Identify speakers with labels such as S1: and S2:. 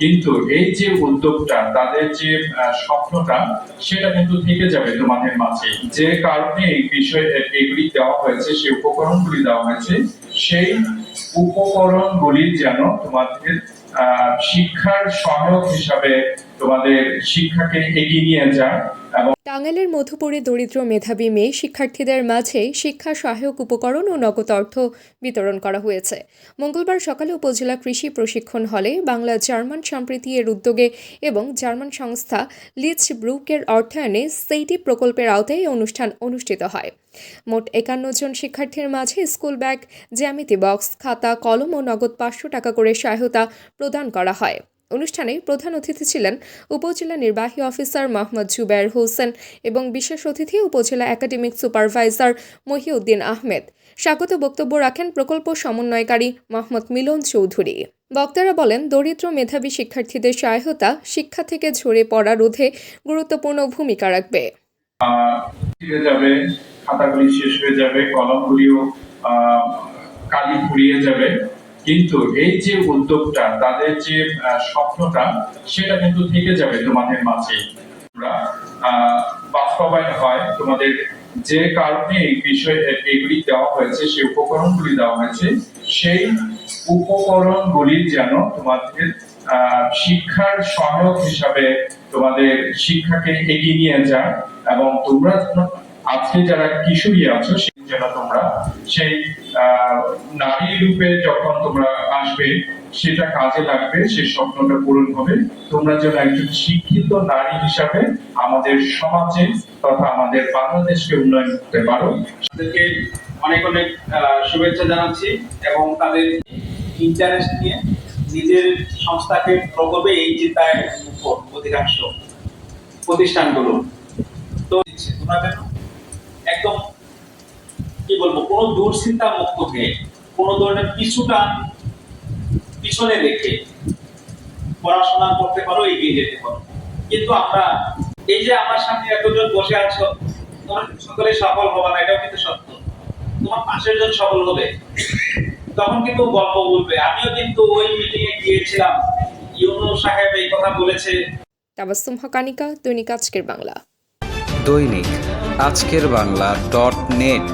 S1: কিন্তু এই যে উদ্যোগটা, তাদের যে স্বপ্নটা, সেটা কিন্তু থেকে যাবে তোমাদের মাঝে। যে কারণে এই বিষয় এগুলি দেওয়া হয়েছে, সেই উপকরণগুলি দেওয়া হয়েছে, সেই উপকরণগুলি যেন তোমাদের শিক্ষার সহায়ক হিসাবে তোমাদের শিক্ষাকে এগিয়ে নিয়ে যায়।
S2: টাঙ্গাইলের মধুপুরে দরিদ্র মেধাবী মেয়ে শিক্ষার্থীদের মাঝে শিক্ষা সহায়ক উপকরণ ও নগদ অর্থ বিতরণ করা হয়েছে। মঙ্গলবার সকালে উপজেলা কৃষি প্রশিক্ষণ হলে বাংলা জার্মান সম্প্রীতি এর উদ্যোগে এবং জার্মান সংস্থা লিচ ব্রুকের অর্থায়নে সেইটি প্রকল্পের আওতায় এই অনুষ্ঠান অনুষ্ঠিত হয়। মোট ৫১ জন শিক্ষার্থীর মাঝে স্কুল ব্যাগ, জ্যামিতি বক্স, খাতা, কলম ও নগদ ৫০০ টাকা করে সহায়তা প্রদান করা হয়। অনুষ্ঠানে প্রধান অতিথি ছিলেন উপজেলা নির্বাহী অফিসার মোহাম্মদ জুবায়ের হোসেন এবং বিশেষ অতিথি উপজেলা একাডেমিক সুপারভাইজার মহিউদ্দিন আহমেদ। স্বাগত বক্তব্য রাখেন প্রকল্প সমন্বয়কারী মোহাম্মদ মিলন চৌধুরী। বক্তারা বলেন, দরিদ্র মেধাবী শিক্ষার্থীদের সহায়তা শিক্ষা থেকে ঝরে পড়া রোধে গুরুত্বপূর্ণ ভূমিকা রাখবে।
S1: খাতাগুলি শেষ হয়ে যাবে, কলমগুলিও কালি ফুরিয়ে যাবে, কিন্তু এই যে উদ্যোগটা, তাদের যে স্বপ্নটা, সেটা কিন্তু থেকে যাবে তোমাদের মাঝে। বাস্তবায়ন হয় তোমাদের যে কারণে এই বিষয় এগুলি দেওয়া হয়েছে, সেই উপকরণগুলি দেওয়া হয়েছে, সেই উপকরণগুলি যেন তোমাদের শিক্ষার সহায়ক হিসাবে তোমাদের শিক্ষাকে এগিয়ে নিয়ে যায়। এবং তোমরা আজকে যারা কিশোরী আছো, সেই যেন তোমরা সেই নারী রূপে যখন তোমরা আসবে, সেটা কাজে লাগবে, সেই স্বপ্নটা পূরণ হবে। তোমরা যেন একজন শিক্ষিত নারী হিসাবে আমাদের সমাজে তথা আমাদের বাংলাদেশকে উন্নয়ন করতে পারো।
S3: তাদেরকে অনেক অনেক শুভেচ্ছা জানাচ্ছি এবং তাদের ইন্টারেস্ট নিয়ে নিজের সংস্থাকে প্রকল্পে এই চিন্তায় অধিকাংশ প্রতিষ্ঠানগুলো তো তোমরা যেন একদম কি বলবো, কোনো দুশ্চিন্তা মুক্ত হয়ে, কোনো ধরনের কিছুটা পিছনে রেখে পড়াশোনা করতে পারো, এগিয়ে যেতে পারো। কিন্তু আমরা এই যে আমার সামনে এতজন বসে আছো, তোমরা সকলে সফল হবে না, এটাও কিন্তু সত্য। তোমার পাশের জন সফল হবে, তখন কিন্তু গল্প বলবে। আমিও কিন্তু ওই মিটিং এ গিয়েছিলাম, ইউনূস সাহেব এই কথা বলেছে।
S2: তাবাসসুম হকানিকা, দৈনিক আজকের বাংলা।
S4: দৈনিক আজকের বাংলা .net